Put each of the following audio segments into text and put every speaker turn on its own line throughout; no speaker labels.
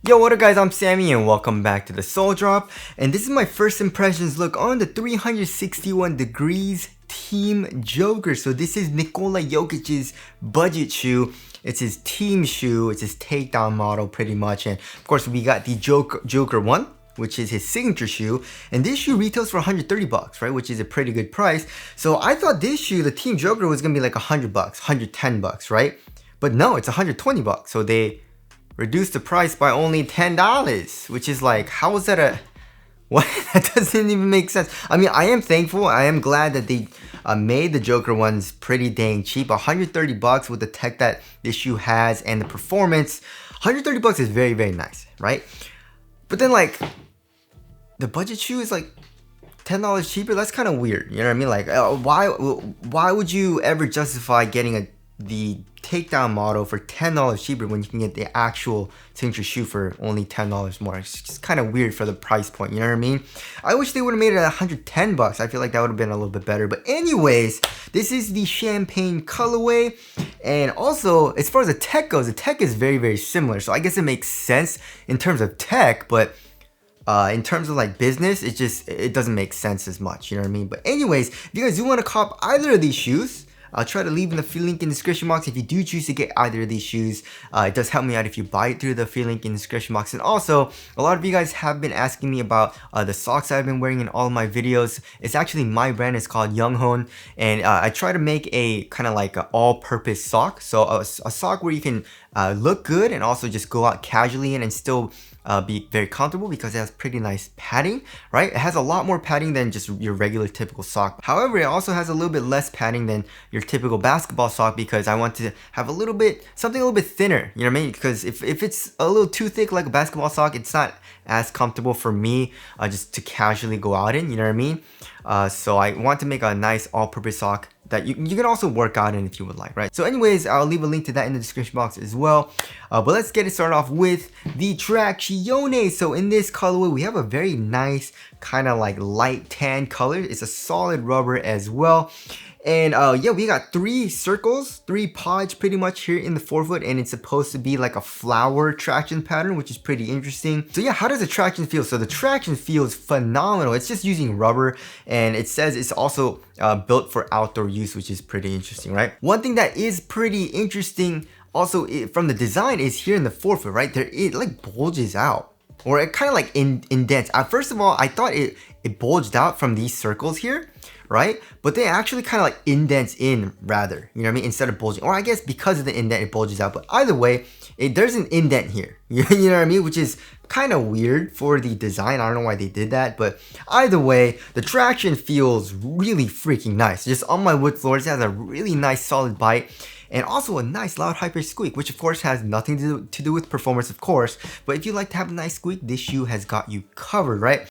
Yo, what up guys, I'm Sammy and welcome back to the Soul Drop, and this is my first impressions look on the 361 degrees Team Joker. So this is Nikola Jokic's budget shoe. It's his team shoe, it's his takedown model pretty much, and of course we got the Joker 1, which is his signature shoe, and this shoe retails for 130 bucks, right, which is a pretty good price. So I thought this shoe, the Team Joker, was gonna be like 100 bucks, 110 bucks, right? But no, it's 120 bucks. So they reduced the price by only $10, which is like, how is that a, what? That doesn't even make sense. I mean, I am thankful, I am glad that they made the Joker ones pretty dang cheap. 130 bucks with the tech that this shoe has and the performance. 130 bucks is very, very nice, right? But then like, the budget shoe is like $10 cheaper. That's kind of weird, you know what I mean? Like, why would you ever justify getting the takedown model for $10 cheaper when you can get the actual signature shoe for only $10 more? It's just kind of weird for the price point, you know what I mean? I wish they would have made it at 110 bucks. I feel like that would have been a little bit better. But anyways, this is the champagne colorway, and also as far as the tech goes, the tech is very, very similar. So I guess it makes sense in terms of tech, but in terms of like business, it doesn't make sense as much, you know what I mean? But anyways, if you guys do want to cop either of these shoes, I'll try to leave in the free link in the description box if you do choose to get either of these shoes. It does help me out if you buy it through the free link in the description box. And also, a lot of you guys have been asking me about the socks I've been wearing in all of my videos. It's actually my brand. It's called Younghone, and I try to make a kind of like an all-purpose sock. So a sock where you can look good and also just go out casually in and still be very comfortable because it has pretty nice padding, right? It has a lot more padding than just your regular typical sock. However, it also has a little bit less padding than your typical basketball sock because I want to have something a little bit thinner, you know what I mean? Because if it's a little too thick like a basketball sock, it's not as comfortable for me just to casually go out in, you know what I mean? So I want to make a nice all-purpose sock that you can also work out in if you would like, right? So anyways, I'll leave a link to that in the description box as well. But let's get it started off with the Traction. So in this colorway, we have a very nice kind of like light tan color. It's a solid rubber as well. And yeah, we got 3 circles, 3 pods pretty much here in the forefoot, and it's supposed to be like a flower traction pattern, which is pretty interesting. So yeah, how does the traction feel? So the traction feels phenomenal. It's just using rubber, and it says it's also built for outdoor use, which is pretty interesting, right? One thing that is pretty interesting also from the design is here in the forefoot, right? It like bulges out, or it kind of like indents. First of all, I thought it bulged out from these circles here, right? But they actually kind of like indents in rather, you know what I mean? Instead of bulging, or I guess because of the indent, it bulges out. But either way, there's an indent here, you know what I mean? Which is kind of weird for the design. I don't know why they did that, but either way, the traction feels really freaking nice. Just on my wood floors, it has a really nice solid bite. And also a nice loud hyper squeak, which of course has nothing to do with performance, of course. But if you like to have a nice squeak, this shoe has got you covered, right?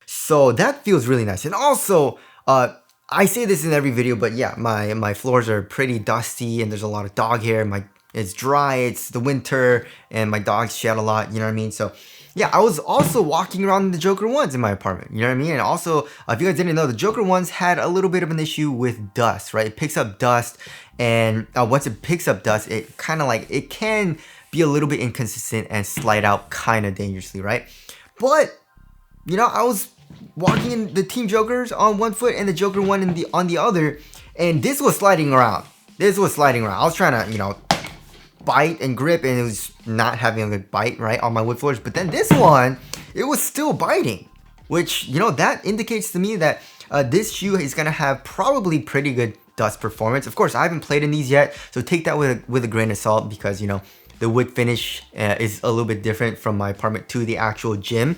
So that feels really nice. And also, I say this in every video, but yeah, my floors are pretty dusty and there's a lot of dog hair. It's dry, it's the winter, and my dogs shed a lot, you know what I mean? So yeah, I was also walking around the Joker 1s in my apartment, you know what I mean? And also, if you guys didn't know, the Joker 1s had a little bit of an issue with dust, right? It picks up dust, and once it picks up dust, it kind of like, it can be a little bit inconsistent and slide out kind of dangerously, right? But, you know, I was walking in the Team Jokers on one foot and the Joker 1 on the other, and this was sliding around. I was trying to, you know, bite and grip, and it was not having a good bite, right, on my wood floors. But then this one, it was still biting, which, you know, that indicates to me that this shoe is gonna have probably pretty good dust performance. Of course, I haven't played in these yet, so take that with a grain of salt, because, you know, the wood finish is a little bit different from my apartment to the actual gym.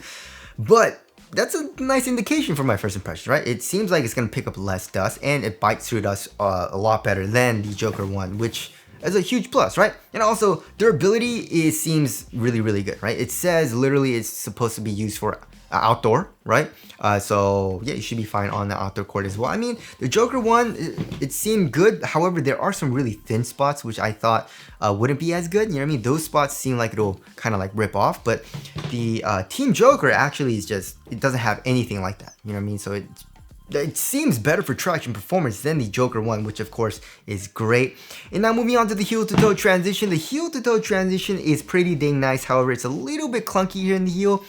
But that's a nice indication for my first impression, right? It seems like it's gonna pick up less dust, and it bites through dust a lot better than the Joker 1, which is a huge plus, right? And also, durability seems really, really good, right? It says literally it's supposed to be used for outdoor, right? So yeah, you should be fine on the outdoor court as well. I mean, the Joker 1, it seemed good. However, there are some really thin spots, which I thought wouldn't be as good. You know what I mean? Those spots seem like it'll kind of like rip off, but the Team Joker actually is just, it doesn't have anything like that. You know what I mean? So it's it seems better for traction performance than the Joker 1, which of course is great. And now moving on to the heel to toe transition. The heel to toe transition is pretty dang nice. However, it's a little bit clunky here in the heel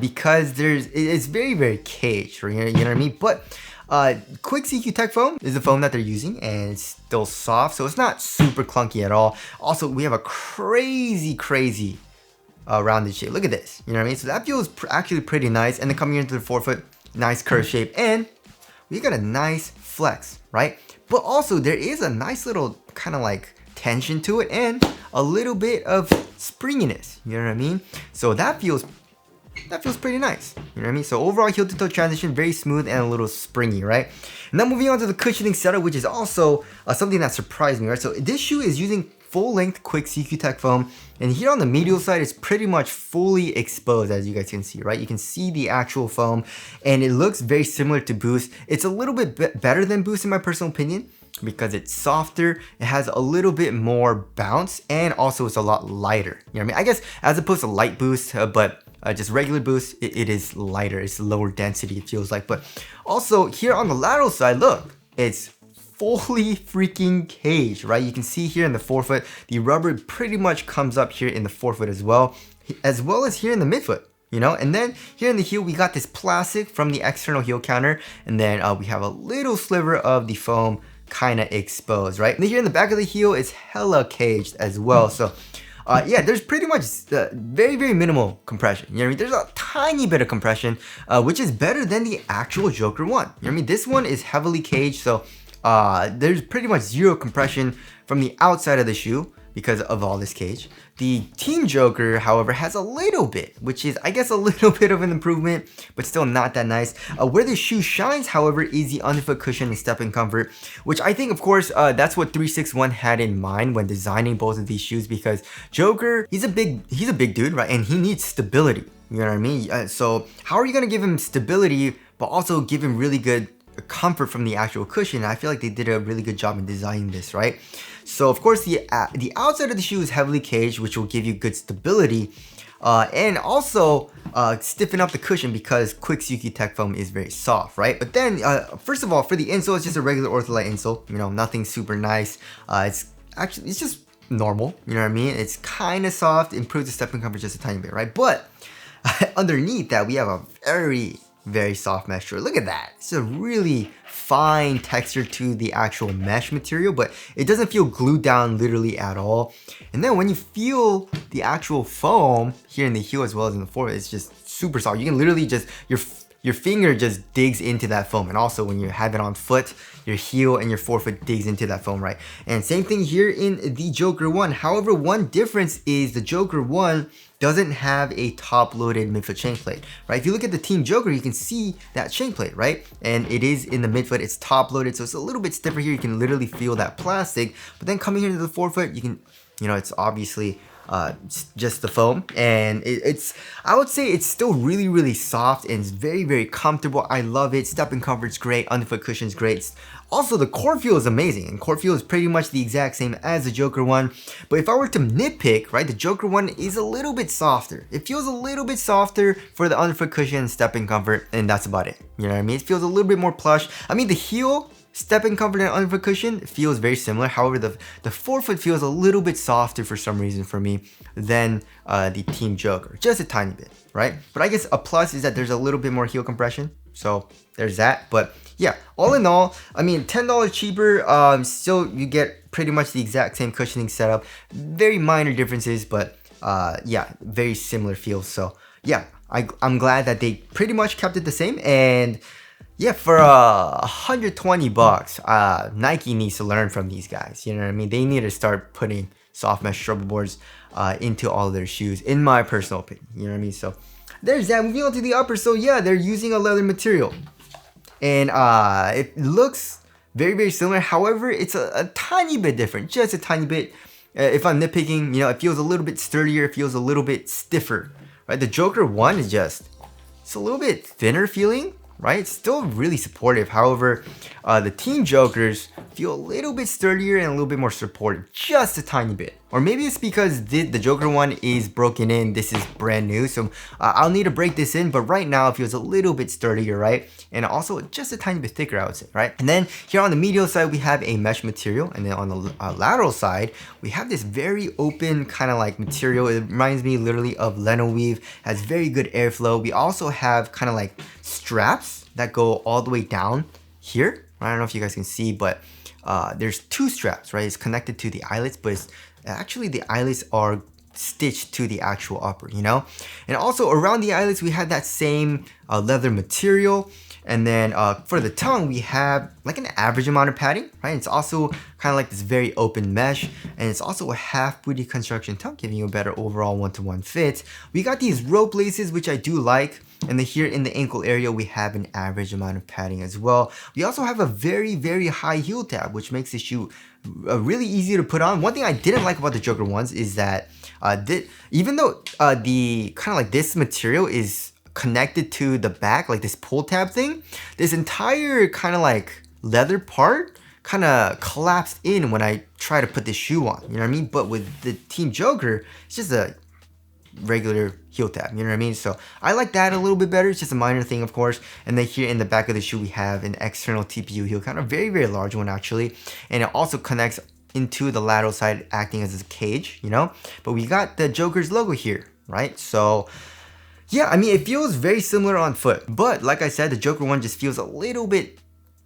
because it's very caged, you know what I mean? But Quick CQ Tech foam is the foam that they're using, and it's still soft, so it's not super clunky at all. Also, we have a crazy rounded shape. Look at this, you know what I mean? So that feels actually pretty nice. And then coming into the forefoot, nice curve shape, and we got a nice flex, right? But also there is a nice little kind of like tension to it and a little bit of springiness, you know what I mean? So that feels pretty nice, you know what I mean? So overall heel to toe transition, very smooth and a little springy, right? And then moving on to the cushioning setup, which is also something that surprised me, right? So this shoe is using full length Quick CQ Tech foam, and here on the medial side it's pretty much fully exposed, as you guys can see, right? You can see the actual foam and it looks very similar to Boost. It's a little bit better than Boost in my personal opinion because it's softer, it has a little bit more bounce, and also it's a lot lighter, you know what I mean? I guess as opposed to light Boost, but just regular Boost, it is lighter, it's lower density, it feels like. But also here on the lateral side, look, it's fully freaking caged, right? You can see here in the forefoot, the rubber pretty much comes up here in the forefoot as well as here in the midfoot, you know? And then here in the heel, we got this plastic from the external heel counter, and then we have a little sliver of the foam kind of exposed, right? And then here in the back of the heel, it's hella caged as well. So yeah, there's pretty much very minimal compression. You know what I mean? There's a tiny bit of compression, which is better than the actual Joker 1. You know what I mean? This one is heavily caged, so there's pretty much zero compression from the outside of the shoe because of all this cage. The Team Joker, however, has a little bit, which is, I guess, a little bit of an improvement, but still not that nice. Where the shoe shines, however, is the underfoot cushion and stepping comfort, which I think, of course, that's what 361 had in mind when designing both of these shoes, because Joker, he's a big dude, right? And he needs stability, you know what I mean? So how are you gonna give him stability, but also give him really good comfort from the actual cushion? I feel like they did a really good job in designing this, right? So of course the outside of the shoe is heavily caged, which will give you good stability and also stiffen up the cushion because Quick CQ Tech foam is very soft, right? But then first of all, for the insole, it's just a regular ortholite insole, you know, nothing super nice. It's just normal, you know what I mean? It's kind of soft, improves the stepping comfort just a tiny bit, right? But underneath that, we have a very soft mesh material. Look at that. It's a really fine texture to the actual mesh material, but it doesn't feel glued down literally at all. And then when you feel the actual foam here in the heel as well as in the forefoot, it's just super soft. You can literally just, your finger just digs into that foam. And also when you have it on foot, your heel and your forefoot digs into that foam, right? And same thing here in the Joker 1. However, one difference is the Joker 1 doesn't have a top-loaded midfoot shank plate, right? If you look at the Team Joker, you can see that shank plate, right? And it is in the midfoot, it's top-loaded, so it's a little bit stiffer here. You can literally feel that plastic, but then coming here to the forefoot, you can, you know, it's obviously just the foam, and I would say it's still really soft and it's very comfortable. I love it. Stepping comfort's great, underfoot cushion's great. Also, the core feel is amazing, and core feel is pretty much the exact same as the Joker 1. But if I were to nitpick, right, the Joker 1 is a little bit softer. It feels a little bit softer for the underfoot cushion and stepping comfort, and that's about it. You know what I mean? It feels a little bit more plush. I mean, the heel, stepping comfort and underfoot cushion feels very similar. However, the forefoot feels a little bit softer for some reason for me than the Team Joker. Just a tiny bit, right? But I guess a plus is that there's a little bit more heel compression. So there's that. But yeah, all in all, I mean, $10 cheaper. Still, you get pretty much the exact same cushioning setup. Very minor differences, but yeah, very similar feels. So yeah, I'm glad that they pretty much kept it the same. And yeah, for $120, Nike needs to learn from these guys. You know what I mean? They need to start putting soft mesh struggle boards into all of their shoes, in my personal opinion. You know what I mean? So there's that. Moving on to the upper. So yeah, they're using a leather material, and it looks very similar. However, it's a tiny bit different, just a tiny bit. If I'm nitpicking, you know, it feels a little bit sturdier. It feels a little bit stiffer, right? The Joker 1 is just, it's a little bit thinner feeling, right? It's still really supportive. However, the Team Jokers feel a little bit sturdier and a little bit more supportive, just a tiny bit. Or maybe it's because the Joker one is broken in, this is brand new, so I'll need to break this in, but right now it feels a little bit sturdier, right? And also just a tiny bit thicker, I would say, right? And then here on the medial side, we have a mesh material, and then on the lateral side, we have this very open kind of like material. It reminds me literally of Leno weave, has very good airflow. We also have kind of like straps that go all the way down here. I don't know if you guys can see, but there's two straps, right? It's connected to the eyelets, but it's actually the eyelets are stitched to the actual upper, you know? And also around the eyelets, we have that same leather material. And then for the tongue, we have like an average amount of padding, right? It's also kind of like this very open mesh, and it's also a half booty construction tongue, giving you a better overall one-to-one fit. We got these rope laces, which I do like. And then here in the ankle area, we have an average amount of padding as well. We also have a very, very high heel tab, which makes the shoe really easy to put on. One thing I didn't like about the Joker ones is that even though the kind of like this material is connected to the back, like this pull tab thing, this entire kind of like leather part kind of collapsed in when I try to put this shoe on, you know what I mean? But with the Team Joker, it's just a regular heel tab, you know what I mean? So I like that a little bit better. It's just a minor thing, of course. And then here in the back of the shoe, we have an external TPU heel, kind of very, very large one actually. And it also connects into the lateral side, acting as a cage, you know? But we got the Joker's logo here, right? So yeah, I mean, it feels very similar on foot, but like I said, the Joker one just feels a little bit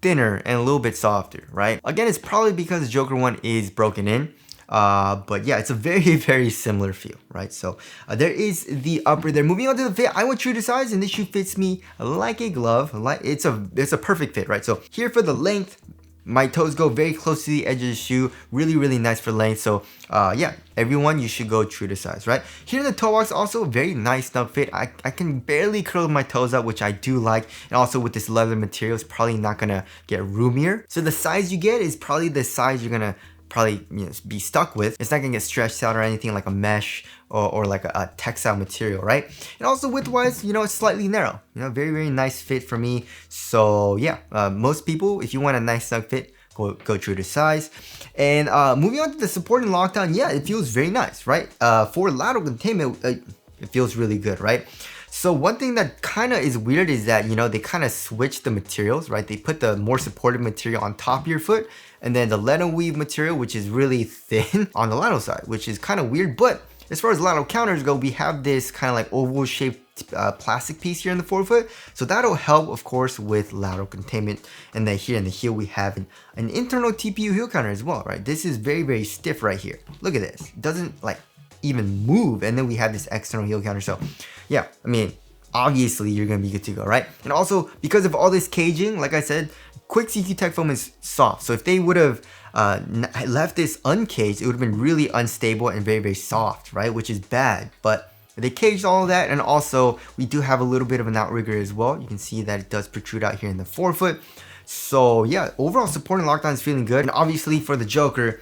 thinner and a little bit softer, right? Again, it's probably because the Joker one is broken in, but yeah, it's a very, very similar feel, right? So there is the upper there. Moving on to the fit, I went true to size, and this shoe fits me like a glove. It's a perfect fit, right? So here for the length, my toes go very close to the edge of the shoe. Really, really nice for length. So yeah, everyone, you should go true to size, right? Here in the toe box, also a very nice snug fit. I can barely curl my toes up, which I do like. And also with this leather material, it's probably not gonna get roomier. So the size you get is probably the size you're gonna probably be stuck with. It's not gonna get stretched out or anything like a mesh or like a textile material, right? And also width-wise, it's slightly narrow. Very, very nice fit for me. So yeah, most people, if you want a nice snug fit, go true to size. And moving on to the support and lockdown, yeah, it feels very nice, right? For lateral containment, it feels really good, right? So one thing that kind of is weird is that, they kind of switch the materials, right? They put the more supportive material on top of your foot, and then the Leno weave material, which is really thin, on the lateral side, which is kind of weird. But as far as lateral counters go, we have this kind of like oval shaped plastic piece here in the forefoot. So that'll help, of course, with lateral containment. And then here in the heel, we have an internal TPU heel counter as well, right? This is very, very stiff right here. Look at this. It doesn't like even move. And then we have this external heel counter. So yeah, I mean, obviously you're going to be good to go, right? And also because of all this caging, like I said, Quick CQ Tech foam is soft. So if they would have left this uncaged, it would have been really unstable and very, very soft, right? Which is bad, but they caged all of that. And also we do have a little bit of an outrigger as well. You can see that it does protrude out here in the forefoot. So yeah, overall support and lockdown is feeling good. And obviously for the Joker,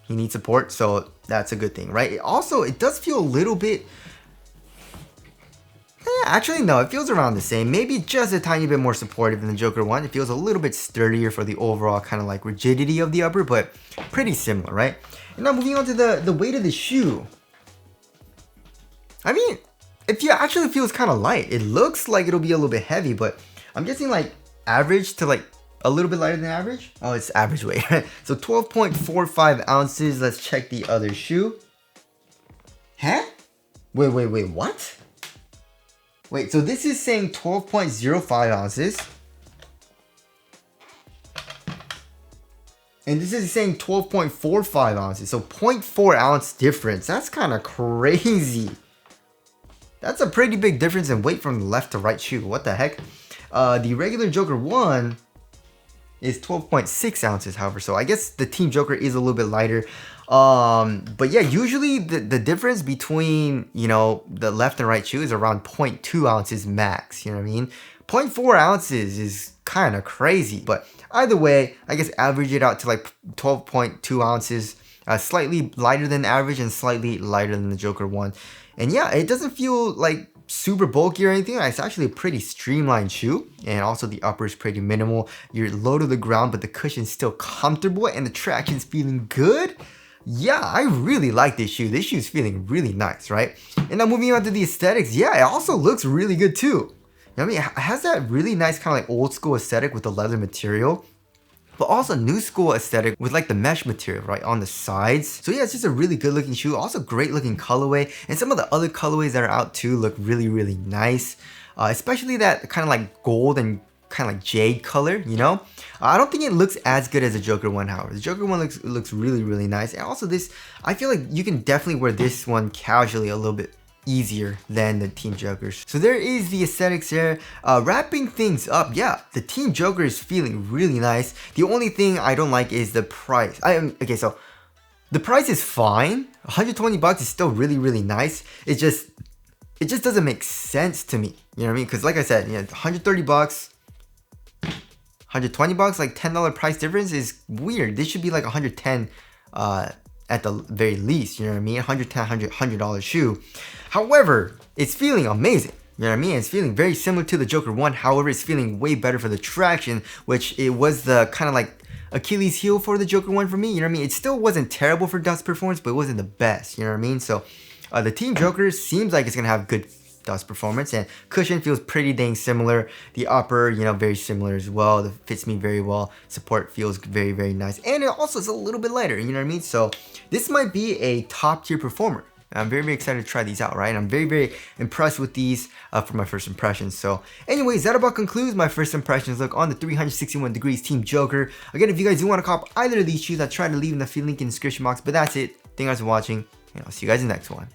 he needs support. So that's a good thing, right? It does feel a little bit, actually no, it feels around the same. Maybe just a tiny bit more supportive than the Joker one. It feels a little bit sturdier for the overall kind of like rigidity of the upper, but pretty similar, right? And now moving on to the weight of the shoe. I mean, it actually feels kind of light. It looks like it'll be a little bit heavy, but I'm guessing like average to like a little bit lighter than average. Oh, it's average weight, right? So 12.45 ounces. Let's check the other shoe. Huh? Wait, what? Wait, so this is saying 12.05 ounces. And this is saying 12.45 ounces. So 0.4 ounce difference. That's kind of crazy. That's a pretty big difference in weight from the left to right shoe. What the heck? The regular Joker 1 is 12.6 ounces, however. So I guess the Team Joker is a little bit lighter. But yeah, usually the difference between, the left and right shoe is around 0.2 ounces max, you know what I mean? 0.4 ounces is kind of crazy, but either way, I guess average it out to like 12.2 ounces, slightly lighter than average and slightly lighter than the Joker one. And yeah, it doesn't feel like super bulky or anything. It's actually a pretty streamlined shoe, and also the upper is pretty minimal. You're low to the ground, but the cushion's still comfortable and the traction's feeling good. Yeah, I really like this shoe. This shoe's feeling really nice, right? And now moving on to the aesthetics, yeah, it also looks really good too. You know what I mean? It has that really nice kind of like old school aesthetic with the leather material, but also new school aesthetic with like the mesh material right on the sides. So yeah, it's just a really good looking shoe. Also great looking colorway, and some of the other colorways that are out too look really nice. Especially that kind of like gold and kind of like jade color, you know? I don't think it looks as good as the Joker one, however. The Joker one looks really nice. And also this, I feel like you can definitely wear this one casually a little bit easier than the Team Jokers. So there is the aesthetics there. Wrapping things up, yeah, the Team Joker is feeling really nice. The only thing I don't like is the price. Okay, so the price is fine. 120 bucks is still really nice. It just doesn't make sense to me. You know what I mean? Because like I said, you know, 130 bucks, 120 bucks, like $10 price difference is weird. This should be like 110 at the very least, you know what I mean? $110 shoe. However, it's feeling amazing. You know what I mean? It's feeling very similar to the Joker 1. However, it's feeling way better for the traction, which it was the kind of like Achilles heel for the Joker 1 for me. You know what I mean? It still wasn't terrible for dust performance, but it wasn't the best. You know what I mean? So the Team Joker seems like it's going to have good dust performance, and cushion feels pretty dang similar. The upper, you know, very similar as well. It fits me very well. Support feels very nice, and it also is a little bit lighter, you know what I mean? So this might be a top tier performer. I'm very excited to try these out, right? And I'm very impressed with these for my first impressions. So anyways, that about concludes my first impressions look on the 361 Degrees Team Joker. Again, if you guys do want to cop either of these shoes, I'll try to leave in the link in the description box. But that's it. Thank you guys for watching, and I'll see you guys in the next one.